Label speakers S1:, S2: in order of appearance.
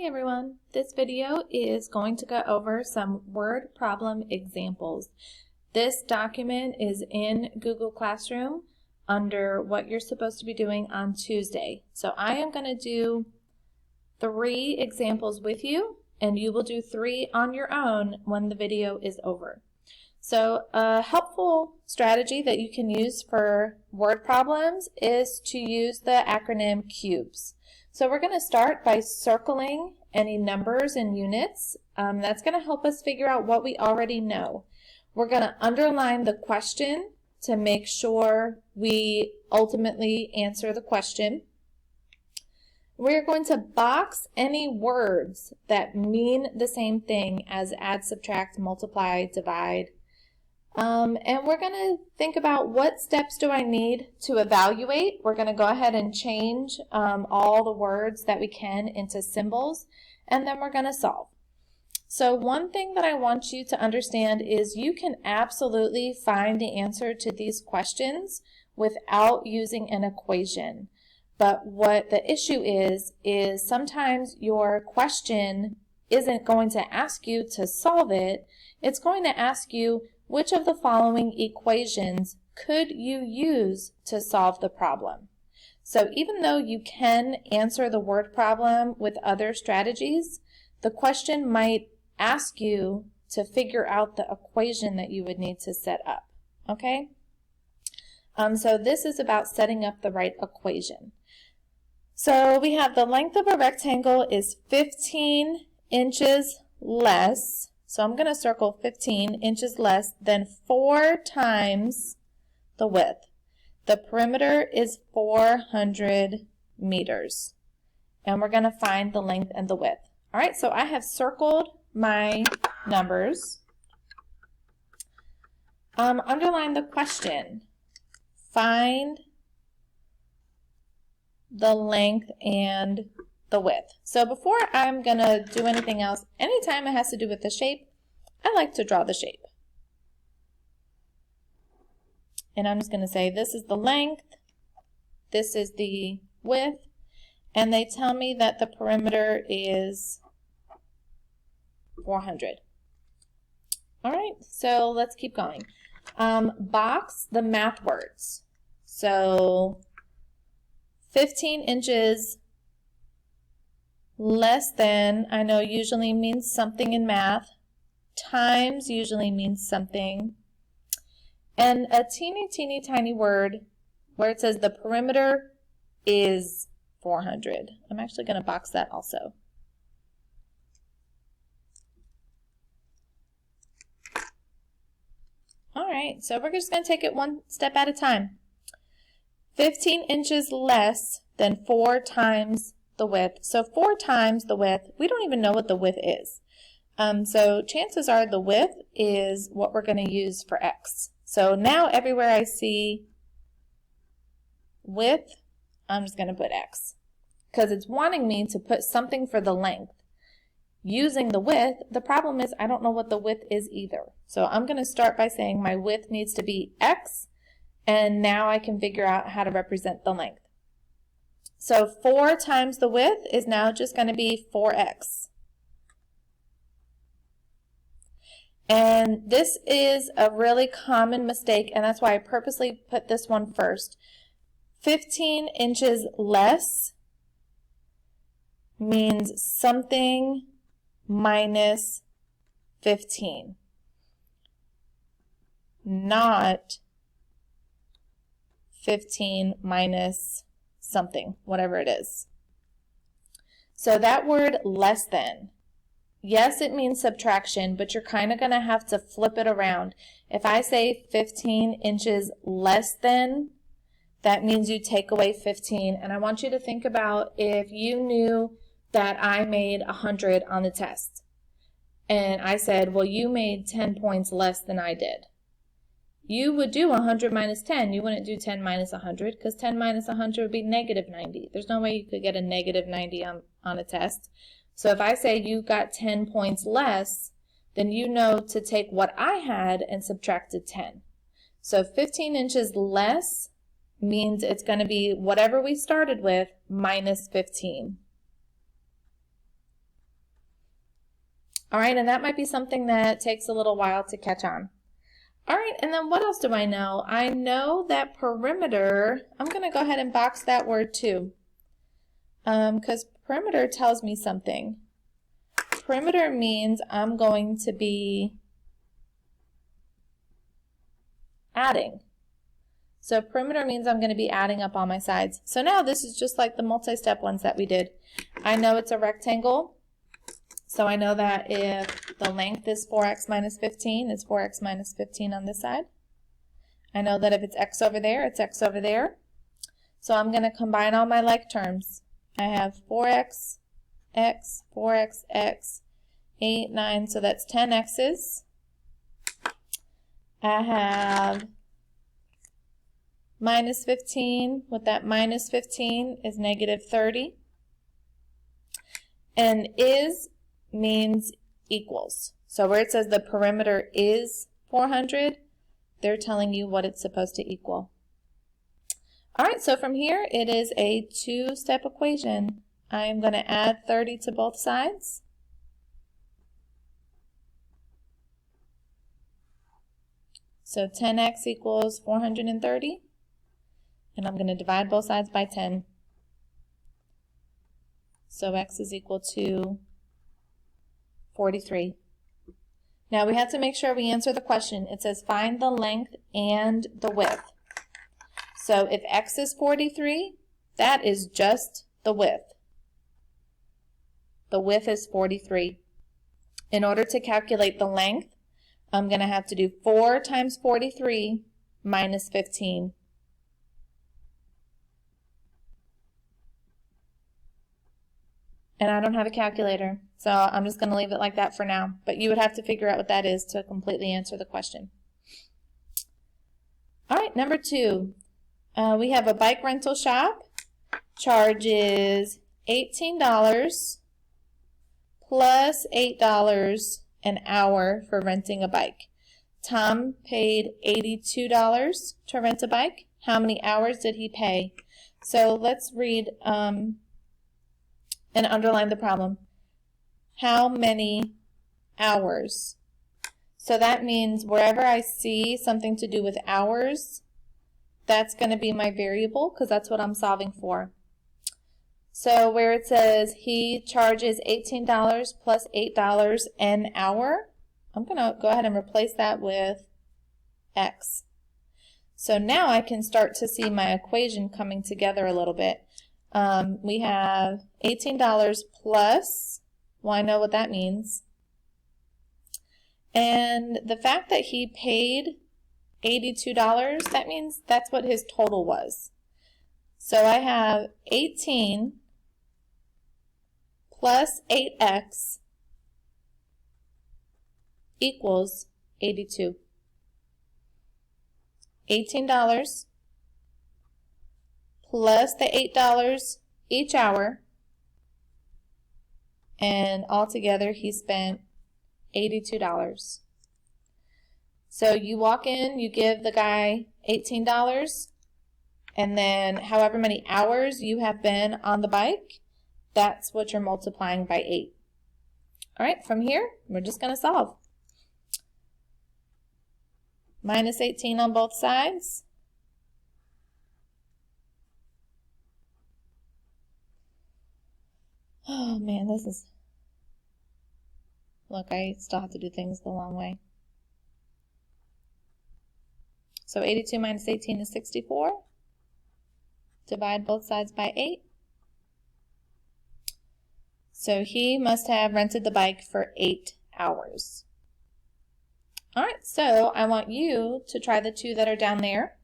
S1: Hi everyone, this video is going to go over some word problem examples. This document is in Google Classroom under what you're supposed to be doing on Tuesday. So I am going to do 3 examples with you and you will do 3 on your own when the video is over. So a helpful strategy that you can use for word problems is to use the acronym CUBES. So we're going to start by circling any numbers and units. That's going to help us figure out what we already know. We're going to underline the question to make sure we ultimately answer the question. We're going to box any words that mean the same thing as add, subtract, multiply, divide. And we're going to think about what steps do I need to evaluate. We're going to go ahead and change all the words that we can into symbols, and then we're going to solve. So one thing that I want you to understand is you can absolutely find the answer to these questions without using an equation. But what the issue is sometimes your question isn't going to ask you to solve it. It's going to ask you, which of the following equations could you use to solve the problem? So even though you can answer the word problem with other strategies, the question might ask you to figure out the equation that you would need to set up, okay? So this is about setting up the right equation. So we have the length of a rectangle is 15 inches less. So I'm going to circle 15 inches less than 4 times the width. The perimeter is 400 meters. And we're going to find the length and the width. All right, so I have circled my numbers. Underline the question. Find the length and the width. So before I'm going to do anything else, anytime it has to do with the shape, I like to draw the shape. And I'm just going to say this is the length, this is the width, and they tell me that the perimeter is 400. All right, so let's keep going. Box the math words. So 15 inches less than, I know usually means something in math. Times usually means something. And a teeny tiny word where it says the perimeter is 400. I'm actually going to box that also. All right, so we're just going to take it one step at a time. 15 inches less than 4 times the width. So 4 times the width, we don't even know what the width is. So chances are the width is what we're going to use for x. So now everywhere I see width, I'm just going to put x. Because it's wanting me to put something for the length. Using the width, the problem is I don't know what the width is either. So I'm going to start by saying my width needs to be x. And now I can figure out how to represent the length. So 4 times the width is now just going to be 4x. And this is a really common mistake, and that's why I purposely put this one first. 15 inches less means something minus 15, not 15 minus something, whatever it is. So that word less than, yes, it means subtraction, but you're kind of going to have to flip it around. If I say 15 inches less than, that means you take away 15. And I want you to think about if you knew that I made 100 on the test. And I said, well, you made 10 points less than I did. You would do 100 minus 10. You wouldn't do 10 minus 100 because 10 minus 100 would be negative 90. There's no way you could get a negative 90 on a test. So if I say you got 10 points less, then you know to take what I had and subtract 10. So 15 inches less means it's going to be whatever we started with minus 15. All right, and that might be something that takes a little while to catch on. All right, and then what else do I know? I know that perimeter, I'm going to go ahead and box that word too, because perimeter tells me something. Perimeter means I'm going to be adding. So perimeter means I'm going to be adding up all my sides. So now this is just like the multi-step ones that we did. I know it's a rectangle, so I know that if the length is 4x minus 15, it's 4x minus 15 on this side. I know that if it's x over there, it's x over there. So I'm going to combine all my like terms. I have 4x, x, 4x, x, 8, 9, so that's 10 x's. I have minus 15, with that minus 15 is negative 30. And is means equals. So where it says the perimeter is 400, they're telling you what it's supposed to equal. All right, so from here it is a two-step equation. I am going to add 30 to both sides. So 10x equals 430. And I'm going to divide both sides by 10. So x is equal to 43. Now we have to make sure we answer the question. It says find the length and the width. So if x is 43, that is just the width. The width is 43. In order to calculate the length, I'm going to have to do 4 times 43 minus 15. And I don't have a calculator, so I'm just going to leave it like that for now. But you would have to figure out what that is to completely answer the question. All right, number 2. We have a bike rental shop. Charges $18 plus $8 an hour for renting a bike. Tom paid $82 to rent a bike. How many hours did he pay? So let's read and underline the problem. How many hours? So that means wherever I see something to do with hours, that's going to be my variable because that's what I'm solving for. So where it says he charges $18 plus $8 an hour, I'm going to go ahead and replace that with x. So now I can start to see my equation coming together a little bit. We have $18 plus, well, I know what that means. And the fact that he paid $82, that means that's what his total was. So I have 18 plus 8x equals 82. $18 plus the $8 each hour, and altogether he spent $82. So you walk in, you give the guy $18, and then however many hours you have been on the bike, that's what you're multiplying by 8. All right, from here, we're just going to solve. Minus 18 on both sides. Oh man, this is, look, I still have to do things the long way. So 82 minus 18 is 64. Divide both sides by 8. So he must have rented the bike for 8 hours. All right, so I want you to try the two that are down there.